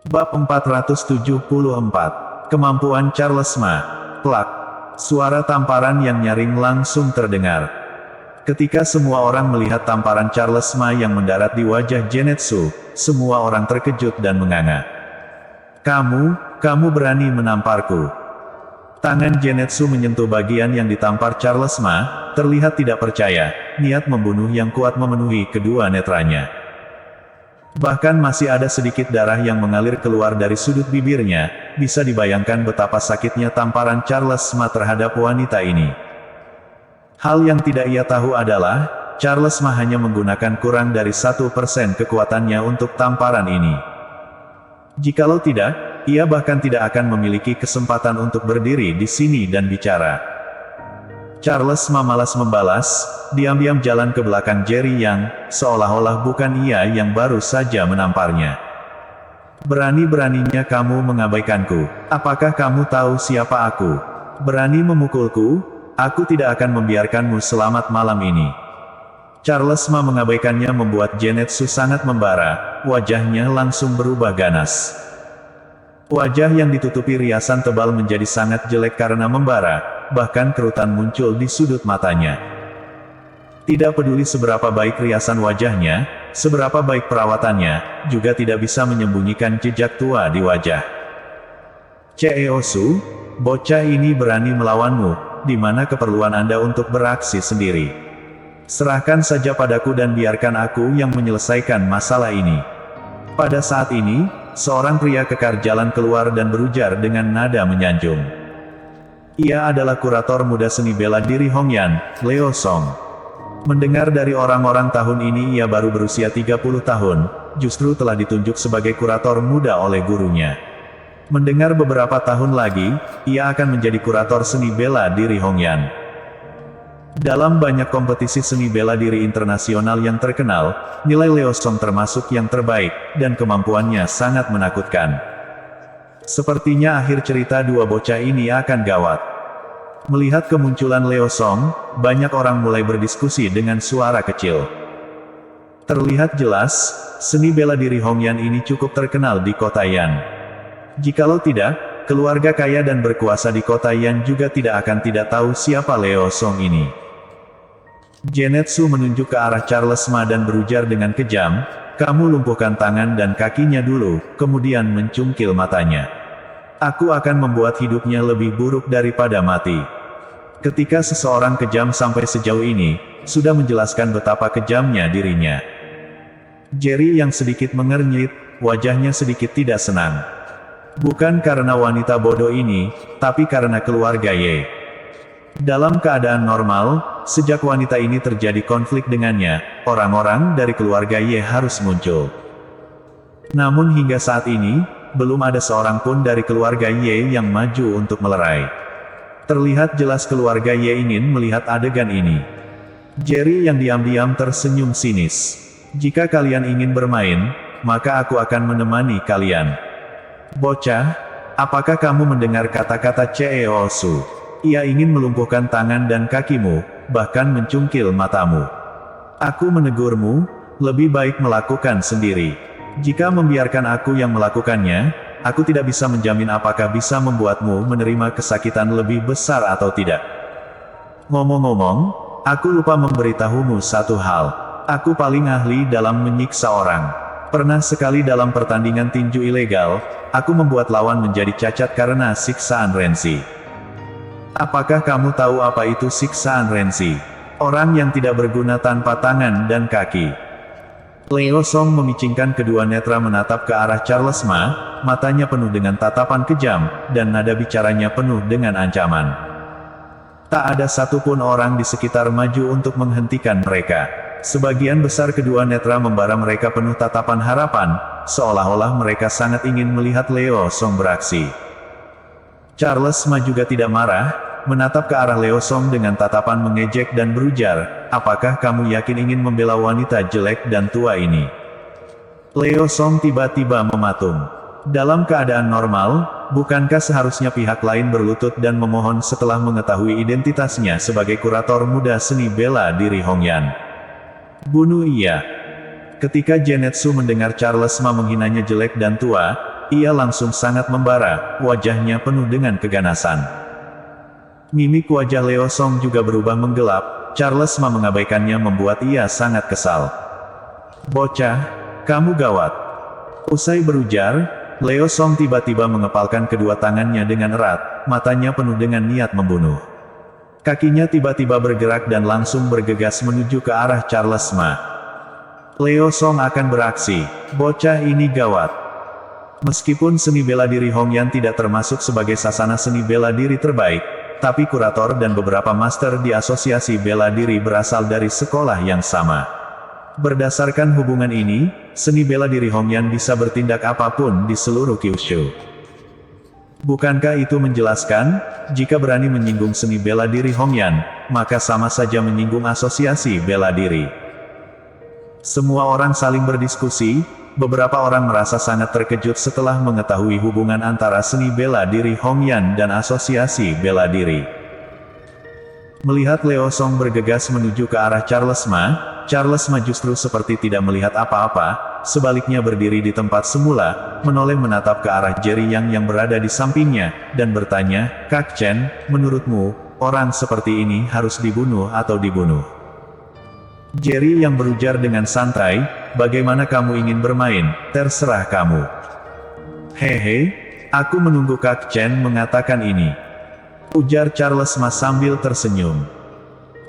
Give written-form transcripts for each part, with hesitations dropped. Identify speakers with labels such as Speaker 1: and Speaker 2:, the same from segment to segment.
Speaker 1: Bab 474. Kemampuan Charles Ma. Plak. Suara tamparan yang nyaring langsung terdengar. Ketika semua orang melihat tamparan Charles Ma yang mendarat di wajah Genetsu, semua orang terkejut dan menganga. Kamu berani menamparku. Tangan Genetsu menyentuh bagian yang ditampar Charles Ma, terlihat tidak percaya, niat membunuh yang kuat memenuhi kedua netranya. Bahkan masih ada sedikit darah yang mengalir keluar dari sudut bibirnya, bisa dibayangkan betapa sakitnya tamparan Charles Ma terhadap wanita ini. Hal yang tidak ia tahu adalah, Charles Ma hanya menggunakan kurang dari 1% kekuatannya untuk tamparan ini. Jikalau tidak, ia bahkan tidak akan memiliki kesempatan untuk berdiri di sini dan bicara. Charles Ma malas membalas, diam-diam jalan ke belakang Jerry yang, seolah-olah bukan ia yang baru saja menamparnya. Berani-beraninya kamu mengabaikanku. Apakah kamu tahu siapa aku? Berani memukulku? Aku tidak akan membiarkanmu selamat malam ini. Charles Ma mengabaikannya membuat Genetsu sangat membara, wajahnya langsung berubah ganas. Wajah yang ditutupi riasan tebal menjadi sangat jelek karena membara, bahkan kerutan muncul di sudut matanya. Tidak peduli seberapa baik riasan wajahnya, seberapa baik perawatannya, juga tidak bisa menyembunyikan jejak tua di wajah. Ceosu, bocah ini berani melawanmu, di mana keperluan Anda untuk beraksi sendiri. Serahkan saja padaku dan biarkan aku yang menyelesaikan masalah ini. Pada saat ini, seorang pria kekar jalan keluar dan berujar dengan nada menyanjung. Ia adalah kurator muda seni bela diri Hongyan, Leo Song. Mendengar dari orang-orang tahun ini ia baru berusia 30 tahun, justru telah ditunjuk sebagai kurator muda oleh gurunya. Mendengar beberapa tahun lagi, ia akan menjadi kurator seni bela diri Hongyan. Dalam banyak kompetisi seni bela diri internasional yang terkenal, nilai Leo Song termasuk yang terbaik, dan kemampuannya sangat menakutkan. Sepertinya akhir cerita dua bocah ini akan gawat. Melihat kemunculan Leo Song, banyak orang mulai berdiskusi dengan suara kecil. Terlihat jelas, seni bela diri Hongyan ini cukup terkenal di kota Yan. Jikalau tidak, keluarga kaya dan berkuasa di kota Yan juga tidak akan tidak tahu siapa Leo Song ini. Genetsu menunjuk ke arah Charles Ma dan berujar dengan kejam, "Kamu lumpuhkan tangan dan kakinya dulu," kemudian mencungkil matanya. "Aku akan membuat hidupnya lebih buruk daripada mati." Ketika seseorang kejam sampai sejauh ini, sudah menjelaskan betapa kejamnya dirinya. Jerry yang sedikit mengernyit, wajahnya sedikit tidak senang. Bukan karena wanita bodoh ini, tapi karena keluarga Ye. Dalam keadaan normal, sejak wanita ini terjadi konflik dengannya, orang-orang dari keluarga Ye harus muncul. Namun hingga saat ini, belum ada seorang pun dari keluarga Ye yang maju untuk melerai. Terlihat jelas keluarga Ye ingin melihat adegan ini. Jerry yang diam-diam tersenyum sinis. "Jika kalian ingin bermain, maka aku akan menemani kalian." "Bocah, apakah kamu mendengar kata-kata Ceosu? Ia ingin melumpuhkan tangan dan kakimu, bahkan mencungkil matamu. Aku menegurmu, lebih baik melakukan sendiri. Jika membiarkan aku yang melakukannya, aku tidak bisa menjamin apakah bisa membuatmu menerima kesakitan lebih besar atau tidak. Ngomong-ngomong, aku lupa memberitahumu satu hal. Aku paling ahli dalam menyiksa orang. Pernah sekali dalam pertandingan tinju ilegal, aku membuat lawan menjadi cacat karena siksaan Renzi. Apakah kamu tahu apa itu siksaan Renzi? Orang yang tidak berguna tanpa tangan dan kaki." Leo Song memicingkan kedua netra menatap ke arah Charles Ma, matanya penuh dengan tatapan kejam, dan nada bicaranya penuh dengan ancaman. Tak ada satupun orang di sekitar maju untuk menghentikan mereka. Sebagian besar kedua netra membara mereka penuh tatapan harapan, seolah-olah mereka sangat ingin melihat Leo Song beraksi. Charles Ma juga tidak marah, menatap ke arah Leo Song dengan tatapan mengejek dan berujar, "Apakah kamu yakin ingin membela wanita jelek dan tua ini?" Leo Song tiba-tiba mematung. Dalam keadaan normal, bukankah seharusnya pihak lain berlutut dan memohon setelah mengetahui identitasnya sebagai kurator muda seni bela diri Hongyan? Bunuh ia. Ketika Genetsu mendengar Charles Ma menghinanya jelek dan tua, ia langsung sangat membara, wajahnya penuh dengan keganasan. Mimik wajah Leo Song juga berubah menggelap, Charles Ma mengabaikannya membuat ia sangat kesal. Bocah, kamu gawat. Usai berujar, Leo Song tiba-tiba mengepalkan kedua tangannya dengan erat, matanya penuh dengan niat membunuh. Kakinya tiba-tiba bergerak dan langsung bergegas menuju ke arah Charles Ma. Leo Song akan beraksi, bocah ini gawat. Meskipun seni bela diri Hongyan tidak termasuk sebagai sasana seni bela diri terbaik, tapi kurator dan beberapa master di asosiasi bela diri berasal dari sekolah yang sama. Berdasarkan hubungan ini, seni bela diri Hongyan bisa bertindak apapun di seluruh Kyushu. Bukankah itu menjelaskan, jika berani menyinggung seni bela diri Hongyan, maka sama saja menyinggung asosiasi bela diri. Semua orang saling berdiskusi, beberapa orang merasa sangat terkejut setelah mengetahui hubungan antara seni bela diri Hongyan dan asosiasi bela diri. Melihat Leo Song bergegas menuju ke arah Charles Ma justru seperti tidak melihat apa-apa, sebaliknya berdiri di tempat semula, menoleh menatap ke arah Jerry yang berada di sampingnya, dan bertanya, Kak Chen, menurutmu, orang seperti ini harus dibunuh atau dibunuh? Jerry yang berujar dengan santai, bagaimana kamu ingin bermain, terserah kamu. Hehe, aku menunggu Kak Chen mengatakan ini. Ujar Charles Ma sambil tersenyum.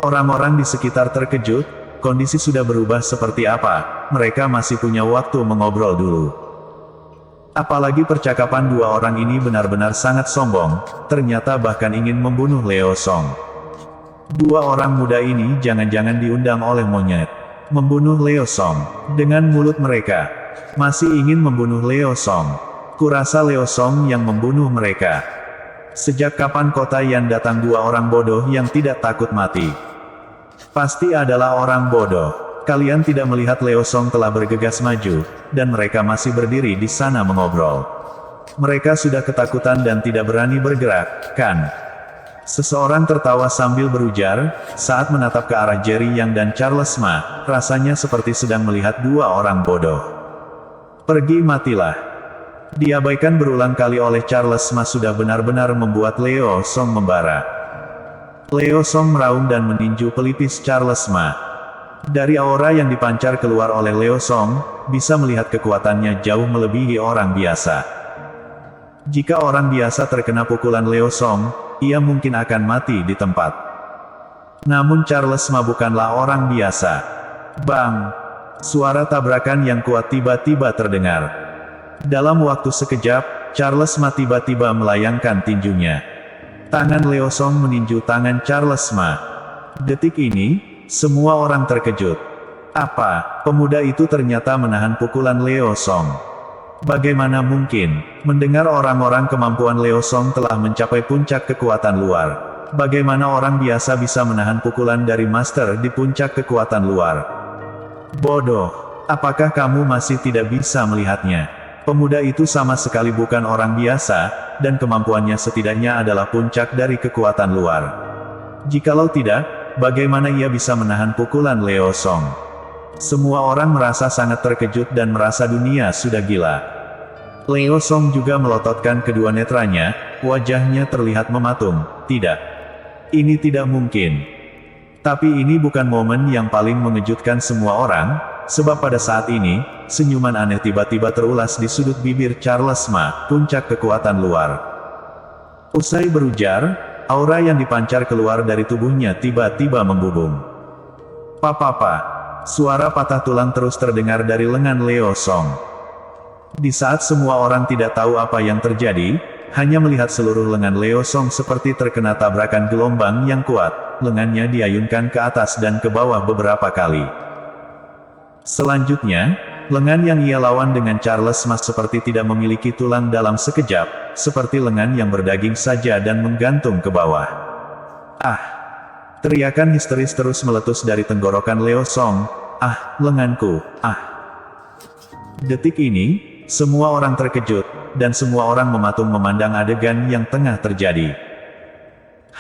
Speaker 1: Orang-orang di sekitar terkejut, kondisi sudah berubah seperti apa, mereka masih punya waktu mengobrol dulu. Apalagi percakapan dua orang ini benar-benar sangat sombong, ternyata bahkan ingin membunuh Leo Song. Dua orang muda ini jangan-jangan diundang oleh monyet. Membunuh Leo Song. Dengan mulut mereka. Masih ingin membunuh Leo Song. Kurasa Leo Song yang membunuh mereka. Sejak kapan kota yang datang dua orang bodoh yang tidak takut mati? Pasti adalah orang bodoh. Kalian tidak melihat Leo Song telah bergegas maju, dan mereka masih berdiri di sana mengobrol. Mereka sudah ketakutan dan tidak berani bergerak, kan? Seseorang tertawa sambil berujar, saat menatap ke arah Jerry Yang dan Charles Ma, rasanya seperti sedang melihat dua orang bodoh. Pergi matilah. Diabaikan berulang kali oleh Charles Ma sudah benar-benar membuat Leo Song membara. Leo Song meraung dan meninju pelipis Charles Ma. Dari aura yang dipancar keluar oleh Leo Song, bisa melihat kekuatannya jauh melebihi orang biasa. Jika orang biasa terkena pukulan Leo Song, ia mungkin akan mati di tempat. Namun Charles Ma bukanlah orang biasa. Bang! Suara tabrakan yang kuat tiba-tiba terdengar. Dalam waktu sekejap, Charles Ma tiba-tiba melayangkan tinjunya. Tangan Leo Song meninju tangan Charles Ma. Detik ini, semua orang terkejut. Apa, pemuda itu ternyata menahan pukulan Leo Song? Bagaimana mungkin, mendengar orang-orang kemampuan Leo Song telah mencapai puncak kekuatan luar. Bagaimana orang biasa bisa menahan pukulan dari master di puncak kekuatan luar? Bodoh, apakah kamu masih tidak bisa melihatnya? Pemuda itu sama sekali bukan orang biasa, dan kemampuannya setidaknya adalah puncak dari kekuatan luar. Jikalau tidak, bagaimana ia bisa menahan pukulan Leo Song? Semua orang merasa sangat terkejut dan merasa dunia sudah gila. Leo Song juga melototkan kedua netranya, wajahnya terlihat mematung. Tidak. Ini tidak mungkin. Tapi ini bukan momen yang paling mengejutkan semua orang, sebab pada saat ini, senyuman aneh tiba-tiba terulas di sudut bibir Charles Ma, puncak kekuatan luar. Usai berujar, aura yang dipancar keluar dari tubuhnya tiba-tiba membubung. Papa. Suara patah tulang terus terdengar dari lengan Leo Song. Di saat semua orang tidak tahu apa yang terjadi, hanya melihat seluruh lengan Leo Song seperti terkena tabrakan gelombang yang kuat, lengannya diayunkan ke atas dan ke bawah beberapa kali. Selanjutnya, lengan yang ia lawan dengan Charles Ma seperti tidak memiliki tulang dalam sekejap, seperti lengan yang berdaging saja dan menggantung ke bawah. Ah! Teriakan histeris terus meletus dari tenggorokan Leo Song. Ah, lenganku, ah. Detik ini, semua orang terkejut, dan semua orang mematung memandang adegan yang tengah terjadi.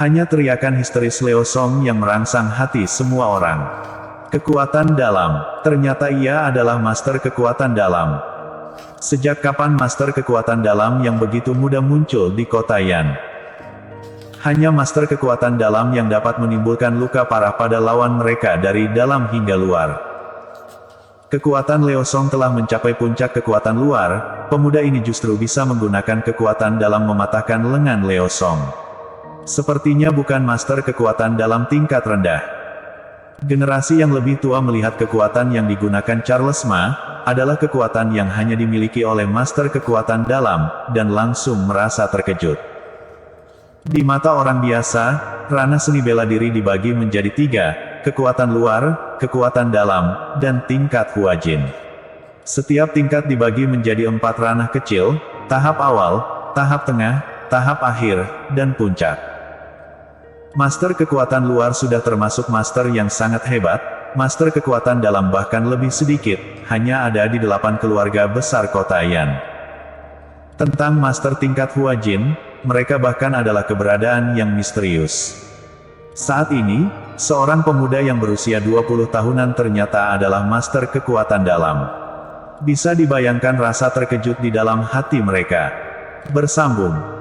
Speaker 1: Hanya teriakan histeris Leo Song yang merangsang hati semua orang. Kekuatan dalam, ternyata ia adalah master kekuatan dalam. Sejak kapan master kekuatan dalam yang begitu mudah muncul di kota Yan? Hanya master kekuatan dalam yang dapat menimbulkan luka parah pada lawan mereka dari dalam hingga luar. Kekuatan Leo Song telah mencapai puncak kekuatan luar, pemuda ini justru bisa menggunakan kekuatan dalam mematahkan lengan Leo Song. Sepertinya bukan master kekuatan dalam tingkat rendah. Generasi yang lebih tua melihat kekuatan yang digunakan Charles Ma, adalah kekuatan yang hanya dimiliki oleh master kekuatan dalam, dan langsung merasa terkejut. Di mata orang biasa, ranah seni bela diri dibagi menjadi 3, kekuatan luar, kekuatan dalam, dan tingkat Huajin. Setiap tingkat dibagi menjadi 4 ranah kecil, tahap awal, tahap tengah, tahap akhir, dan puncak. Master kekuatan luar sudah termasuk master yang sangat hebat, master kekuatan dalam bahkan lebih sedikit, hanya ada di 8 keluarga besar kota Yan. Tentang master tingkat Huajin, mereka bahkan adalah keberadaan yang misterius. Saat ini, seorang pemuda yang berusia 20 tahunan ternyata adalah master kekuatan dalam. Bisa dibayangkan rasa terkejut di dalam hati mereka. Bersambung.